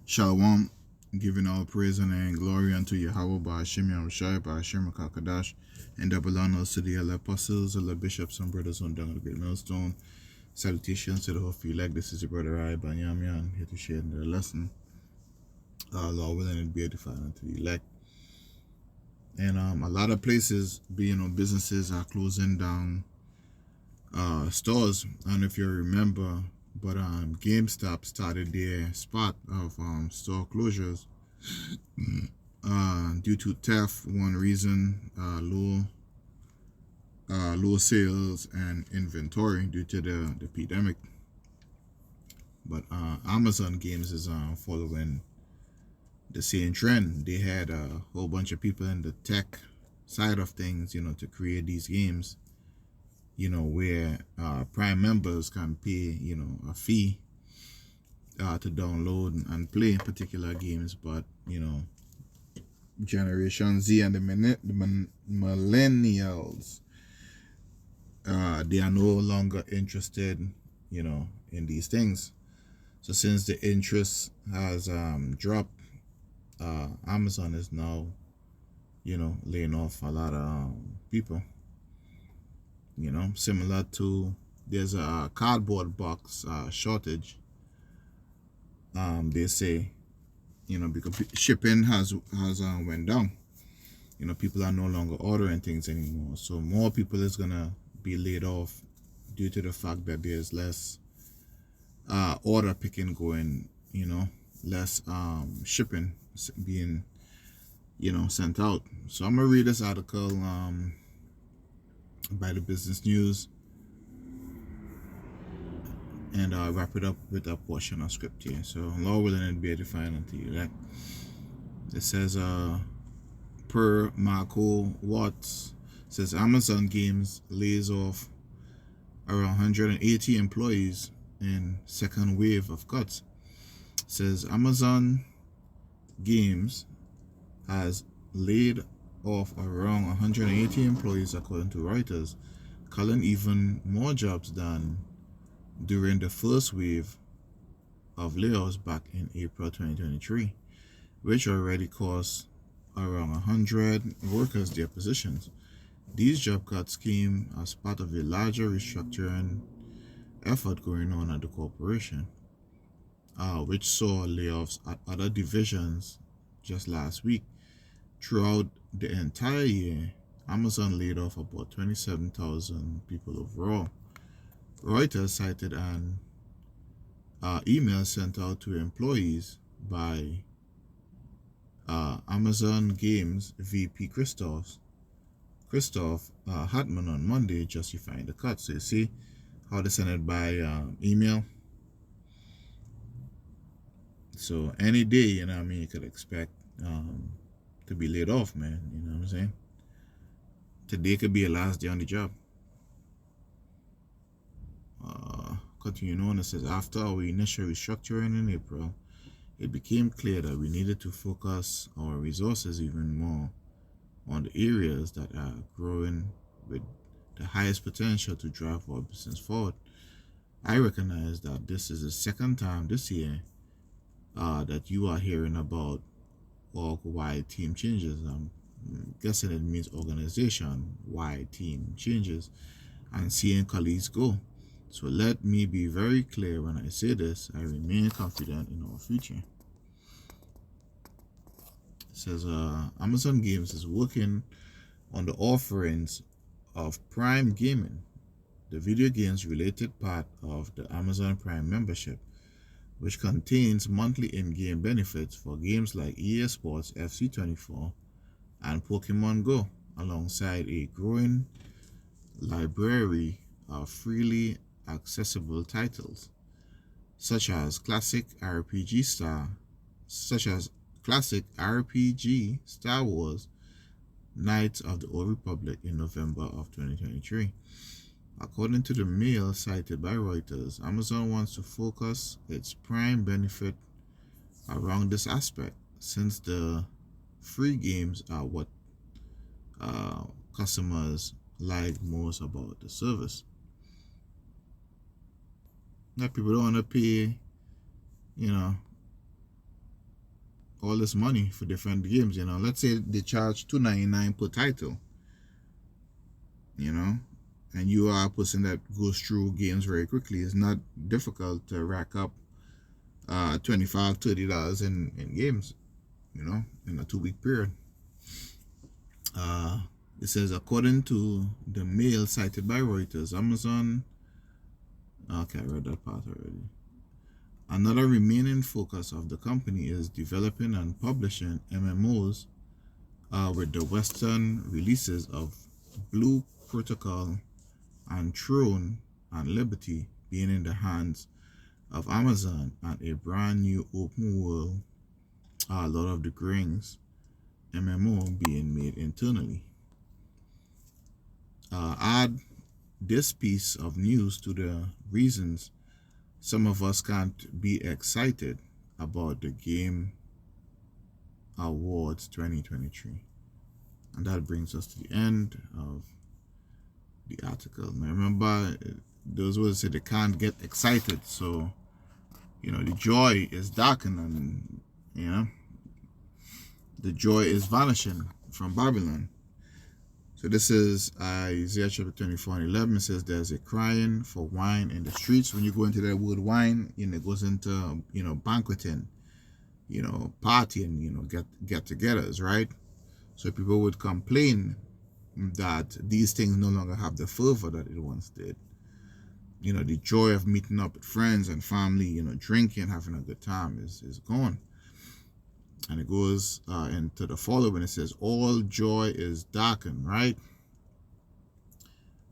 Shalom, giving all praise and glory unto Yahweh Ba'ashim Yahushai Ba'ashim Kakadash, and double honors to the elect apostles, the bishops and brothers on down the great millstone. Salutations to the whole elect. This is your brother I Banyamian here to share the lesson. Lord willing and be edified unto the elect. And a lot of places, businesses are closing down stores. I don't know if you remember, but GameStop started their spot of store closures due to theft. One reason, low sales and inventory due to the pandemic. But Amazon Games is following the same trend. They had a whole bunch of people in the tech side of things, to create these games, where Prime members can pay, a fee to download and play particular games. But, Generation Z and the millennials, they are no longer interested, in these things. So since the interest has dropped, Amazon is now, laying off a lot of people. Similar to there's a cardboard box shortage. They say, because shipping has went down. People are no longer ordering things anymore. So more people is gonna be laid off due to the fact that there's less order picking going. Less shipping being sent out. So I'm gonna read this article by the Business News and wrap it up with a portion of script here. So Lord willing, it be edifying unto you. Right? It says, per Marco Watts, says Amazon Games lays off around 180 employees in second wave of cuts. It says Amazon Games has laid off around 180 employees according to Reuters, culling even more jobs than during the first wave of layoffs back in April 2023, which already cost around 100 workers their positions. These job cuts came as part of a larger restructuring effort going on at the corporation, which saw layoffs at other divisions just last week. Throughout the entire year, Amazon laid off about 27,000 people overall. Reuters cited an email sent out to employees by Amazon Games VP Christoph Hartman on Monday, justifying the cut. So you see how they sent it by email. So any day, you could expect to be laid off, man. You know what I'm saying? Today could be your last day on the job. Continuing on, it says, after our initial restructuring in April, it became clear that we needed to focus our resources even more on the areas that are growing with the highest potential to drive our business forward. I recognize that this is the second time this year that you are hearing about org-wide team changes. I'm guessing it means organization-wide team changes and seeing colleagues go. So let me be very clear when I say this, I remain confident in our future. It says Amazon Games is working on the offerings of Prime Gaming, the video games related part of the Amazon Prime membership, which contains monthly in-game benefits for games like EA Sports FC24 and Pokemon Go, alongside a growing library of freely accessible titles, such as classic RPG Star Wars Knights of the Old Republic in November of 2023. According to the mail cited by Reuters, Amazon wants to focus its Prime benefit around this aspect, since the free games are what customers like most about the service. That people don't want to pay, all this money for different games. Let's say they charge $2.99 per title, and you are a person that goes through games very quickly. It's not difficult to rack up $25-$30 in games, in a 2-week period. It says, according to the mail cited by Reuters, Amazon. Okay, I read that part already. Another remaining focus of the company is developing and publishing MMOs, with the Western releases of Blue Protocol and Throne and Liberty being in the hands of Amazon, and a brand new open world Lord of the Rings MMO being made internally. Add this piece of news to the reasons some of us can't be excited about the Game Awards 2023. And that brings us to the end of the article. Now remember, those words say they can't get excited, so the joy is darkened, and the joy is vanishing from Babylon. So this is Isaiah chapter 24:11. It says, there's a crying for wine in the streets. When you go into that word wine, it goes into banqueting, partying, get-togethers, right? So people would complain that these things no longer have the fervor that it once did. The joy of meeting up with friends and family, drinking, having a good time is gone. And it goes into the following. It says, all joy is darkened, right?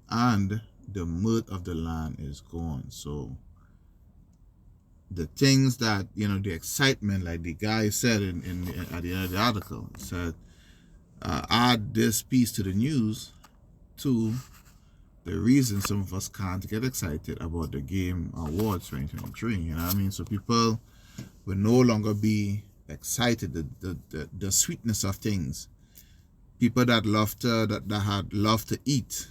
And the mirth of the land is gone. So the things that, the excitement, like the guy said at the end of the article, said, add this piece to the news to the reason some of us can't get excited about the Game Awards 2023. So people will no longer be excited. The sweetness of things. People that had loved to eat,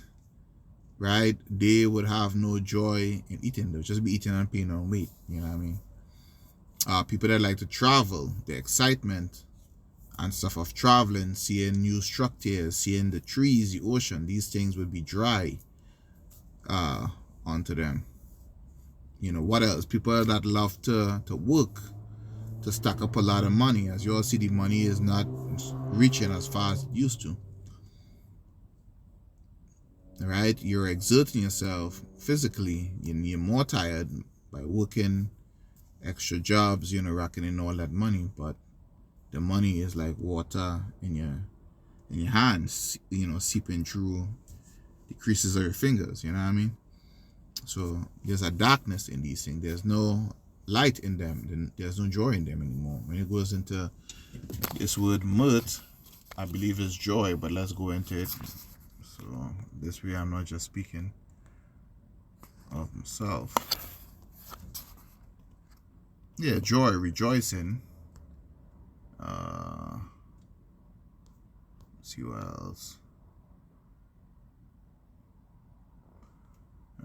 right? They would have no joy in eating. They'll just be eating and paying on weight. People that like to travel, the excitement and stuff of traveling, seeing new structures, seeing the trees, the ocean, these things would be dry onto them. What else? People that love to work, to stack up a lot of money. As you all see, the money is not reaching as far as it used to. Right? You're exerting yourself physically. You're more tired by working extra jobs, racking in all that money, but the money is like water in your hands, seeping through the creases of your fingers, So there's a darkness in these things. There's no light in them. There's no joy in them anymore. When it goes into this word mirth, I believe it's joy, but let's go into it. So this way I'm not just speaking of myself. Yeah, joy, rejoicing. Let's see what else.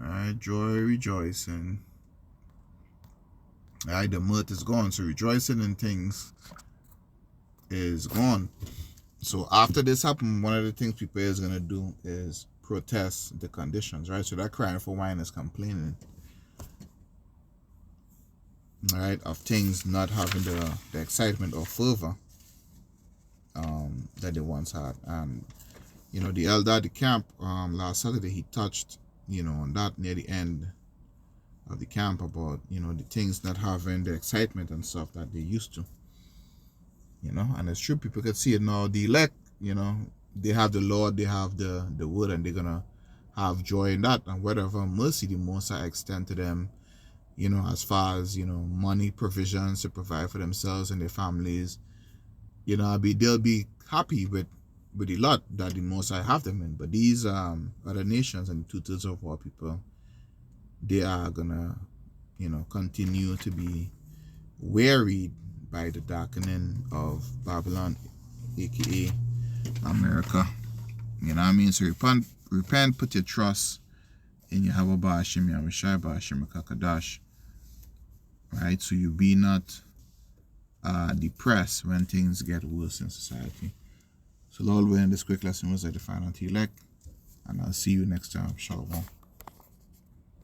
Alright, joy, rejoicing. Alright, the mirth is gone. So rejoicing in things is gone. So after this happened, one of the things people is going to do is protest the conditions, right? So that crying for wine is complaining, right, of things not having the excitement or fervor that they once had. And the elder at the camp last Saturday, he touched on that near the end of the camp about the things not having the excitement and stuff that they used to. And it's true, people could see it now. The elect, they have the Lord, they have the word, and they're gonna have joy in that. And whatever mercy the Most High extend to them, as far as money provisions to provide for themselves and their families, they'll be happy with the lot that the Most High have them in. But these other nations and 2/3 of our people, they are gonna continue to be wearied by the darkening of Babylon, aka America. So repent, put your trust in Yahweh Ba'ashim Yahushai Ba'ashim Kakadash, right? So you be not depressed when things get worse in society. So Lord willing, this quick lesson was edified unto elect, and I'll see you next time. Shalom.